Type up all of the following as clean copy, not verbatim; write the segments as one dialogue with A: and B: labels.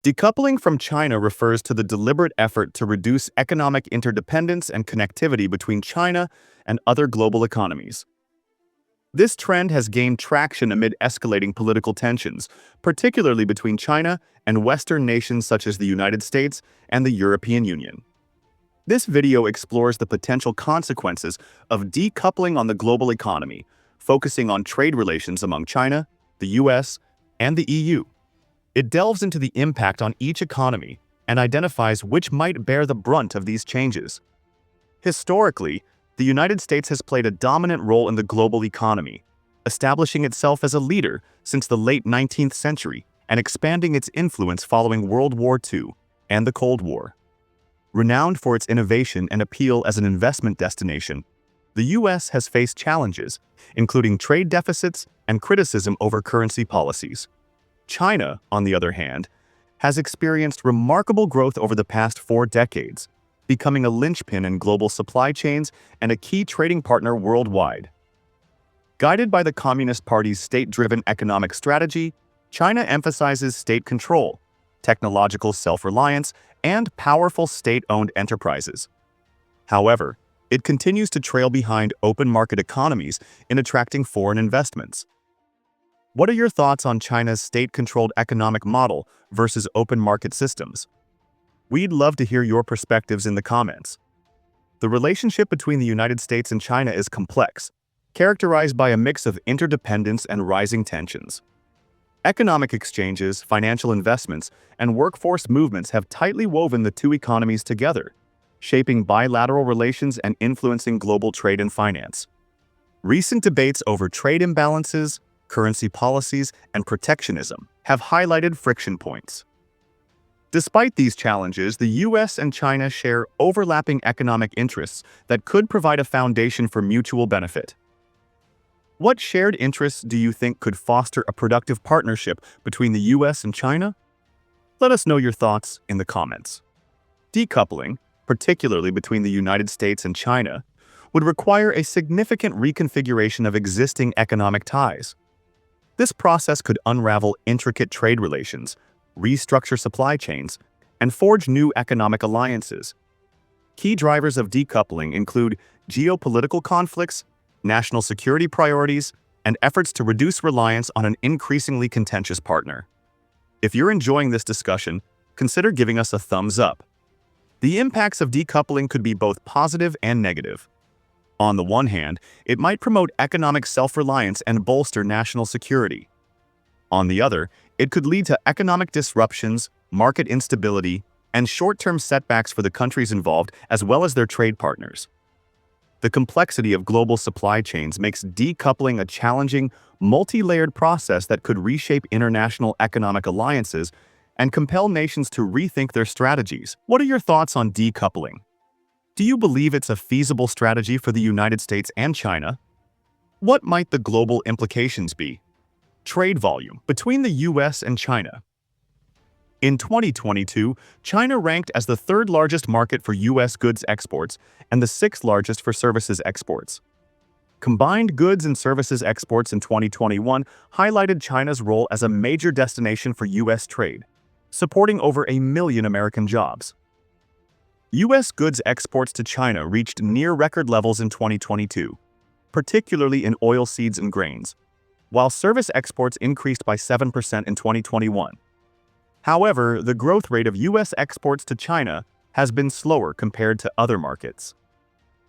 A: Decoupling from China refers to the deliberate effort to reduce economic interdependence and connectivity between China and other global economies. This trend has gained traction amid escalating political tensions, particularly between China and Western nations such as the United States and the European Union. This video explores the potential consequences of decoupling on the global economy, focusing on trade relations among China, the US, and the EU. It delves into the impact on each economy and identifies which might bear the brunt of these changes. Historically, the United States has played a dominant role in the global economy, establishing itself as a leader since the late 19th century and expanding its influence following World War II and the Cold War. Renowned for its innovation and appeal as an investment destination, the US has faced challenges, including trade deficits and criticism over currency policies. China, on the other hand, has experienced remarkable growth over the past 4 decades, becoming a linchpin in global supply chains and a key trading partner worldwide. Guided by the Communist Party's state-driven economic strategy, China emphasizes state control, technological self-reliance, and powerful state-owned enterprises. However, it continues to trail behind open market economies in attracting foreign investments. What are your thoughts on China's state-controlled economic model versus open market systems? We'd love to hear your perspectives in the comments. The relationship between the United States and China is complex, characterized by a mix of interdependence and rising tensions. Economic exchanges, financial investments, and workforce movements have tightly woven the two economies together, shaping bilateral relations and influencing global trade and finance. Recent debates over trade imbalances, currency policies, and protectionism have highlighted friction points. Despite these challenges, the US and China share overlapping economic interests that could provide a foundation for mutual benefit. What shared interests do you think could foster a productive partnership between the US and China? Let us know your thoughts in the comments. Decoupling, particularly between the United States and China, would require a significant reconfiguration of existing economic ties. This process could unravel intricate trade relations, restructure supply chains, and forge new economic alliances. Key drivers of decoupling include geopolitical conflicts, national security priorities, and efforts to reduce reliance on an increasingly contentious partner. If you're enjoying this discussion, consider giving us a thumbs up. The impacts of decoupling could be both positive and negative. On the one hand, it might promote economic self-reliance and bolster national security. On the other, it could lead to economic disruptions, market instability, and short-term setbacks for the countries involved as well as their trade partners. The complexity of global supply chains makes decoupling a challenging, multi-layered process that could reshape international economic alliances and compel nations to rethink their strategies. What are your thoughts on decoupling? Do you believe it's a feasible strategy for the United States and China? What might the global implications be? Trade volume between the US and China. In 2022, China ranked as the third largest market for US goods exports and the sixth largest for services exports. Combined goods and services exports in 2021 highlighted China's role as a major destination for US trade, supporting over 1 million American jobs. US goods exports to China reached near-record levels in 2022, particularly in oilseeds and grains, while service exports increased by 7% in 2021. However, the growth rate of US exports to China has been slower compared to other markets.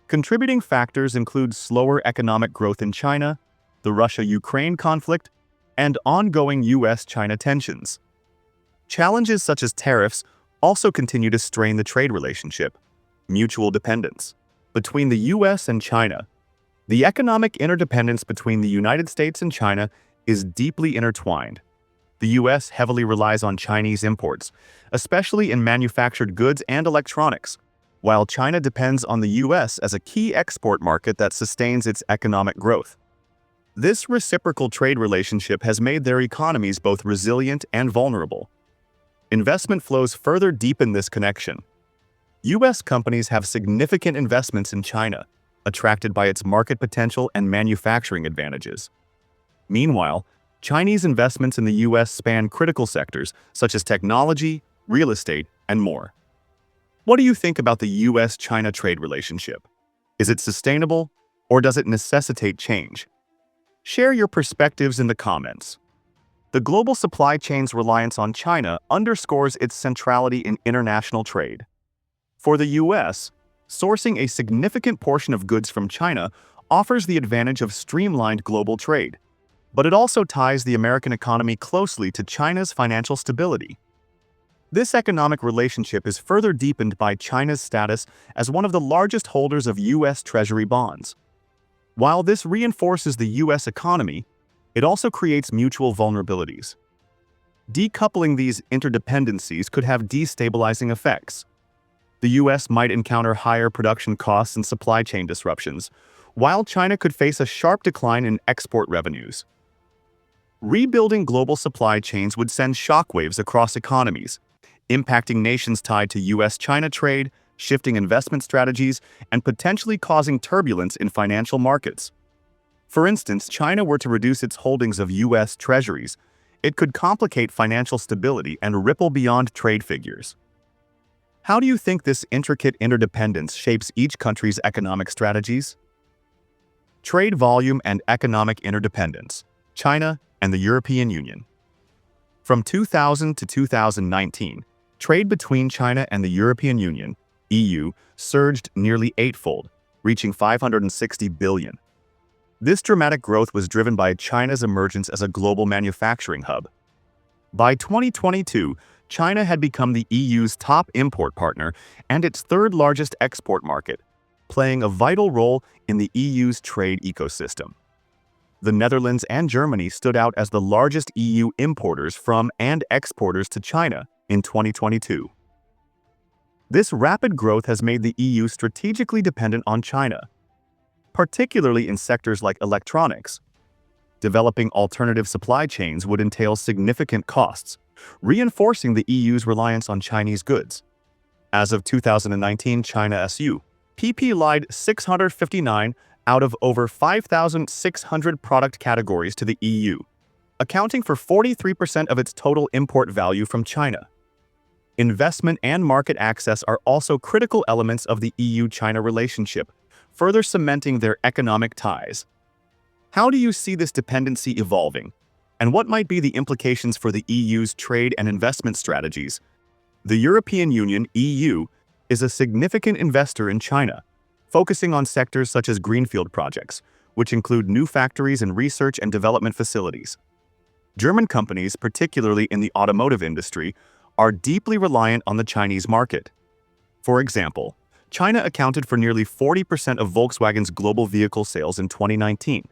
A: Contributing factors include slower economic growth in China, the Russia-Ukraine conflict, and ongoing US-China tensions. Challenges such as tariffs also continue to strain the trade relationship. Mutual dependence between the US and China. The economic interdependence between the United States and China is deeply intertwined. The US heavily relies on Chinese imports, especially in manufactured goods and electronics, while China depends on the US as a key export market that sustains its economic growth. This reciprocal trade relationship has made their economies both resilient and vulnerable. Investment flows further deepen this connection. US companies have significant investments in China, attracted by its market potential and manufacturing advantages. Meanwhile, Chinese investments in the U.S. span critical sectors such as technology, real estate, and more. What do you think about the U.S.-China trade relationship? Is it sustainable, or does it necessitate change? Share your perspectives in the comments. The global supply chain's reliance on China underscores its centrality in international trade. For the U.S., sourcing a significant portion of goods from China offers the advantage of streamlined global trade, but it also ties the American economy closely to China's financial stability. This economic relationship is further deepened by China's status as one of the largest holders of U.S. Treasury bonds. While this reinforces the U.S. economy, it also creates mutual vulnerabilities. Decoupling these interdependencies could have destabilizing effects. The U.S. might encounter higher production costs and supply chain disruptions, while China could face a sharp decline in export revenues. Rebuilding global supply chains would send shockwaves across economies, impacting nations tied to U.S.-China trade, shifting investment strategies, and potentially causing turbulence in financial markets. For instance, China were to reduce its holdings of U.S. treasuries, it could complicate financial stability and ripple beyond trade figures. How do you think this intricate interdependence shapes each country's economic strategies? Trade volume and economic interdependence, China and the European Union. From 2000 to 2019, trade between China and the European Union, EU, surged nearly eightfold, reaching $560 billion. This dramatic growth was driven by China's emergence as a global manufacturing hub. By 2022, China had become the EU's top import partner and its third-largest export market, playing a vital role in the EU's trade ecosystem. The Netherlands and Germany stood out as the largest EU importers from and exporters to China in 2022. This rapid growth has made the EU strategically dependent on China, particularly in sectors like electronics. Developing alternative supply chains would entail significant costs, reinforcing the EU's reliance on Chinese goods. As of 2019, China SU PPI'd 659 out of over 5,600 product categories to the EU, accounting for 43% of its total import value from China. Investment and market access are also critical elements of the EU-China relationship, further cementing their economic ties. How do you see this dependency evolving, and what might be the implications for the EU's trade and investment strategies? The European Union, EU, is a significant investor in China, focusing on sectors such as greenfield projects, which include new factories and research and development facilities. German companies, particularly in the automotive industry, are deeply reliant on the Chinese market. For example, China accounted for nearly 40% of Volkswagen's global vehicle sales in 2019.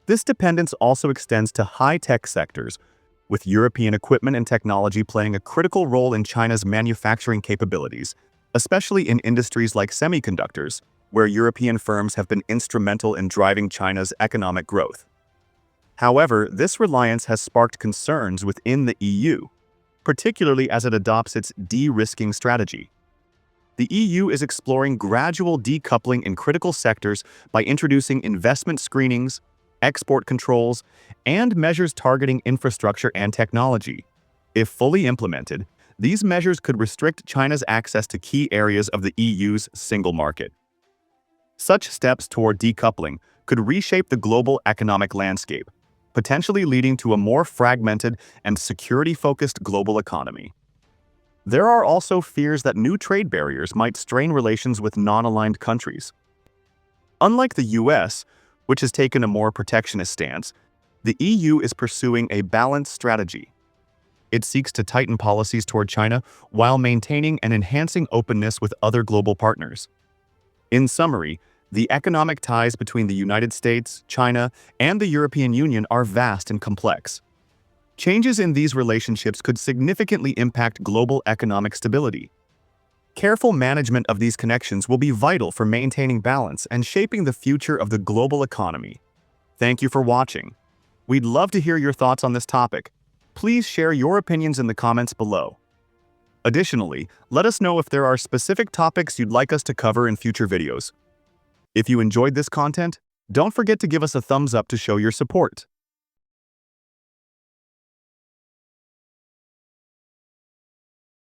A: This dependence also extends to high-tech sectors, with European equipment and technology playing a critical role in China's manufacturing capabilities, especially in industries like semiconductors, where European firms have been instrumental in driving China's economic growth. However, this reliance has sparked concerns within the EU, particularly as it adopts its de-risking strategy. The EU is exploring gradual decoupling in critical sectors by introducing investment screenings, export controls, and measures targeting infrastructure and technology. If fully implemented, these measures could restrict China's access to key areas of the EU's single market. Such steps toward decoupling could reshape the global economic landscape, potentially leading to a more fragmented and security-focused global economy. There are also fears that new trade barriers might strain relations with non-aligned countries. Unlike the US, which has taken a more protectionist stance, the EU is pursuing a balanced strategy. It seeks to tighten policies toward China while maintaining and enhancing openness with other global partners. In summary, the economic ties between the United States, China, and the European Union are vast and complex. Changes in these relationships could significantly impact global economic stability. Careful management of these connections will be vital for maintaining balance and shaping the future of the global economy. Thank you for watching. We'd love to hear your thoughts on this topic. Please share your opinions in the comments below. Additionally, let us know if there are specific topics you'd like us to cover in future videos. If you enjoyed this content, don't forget to give us a thumbs up to show your support.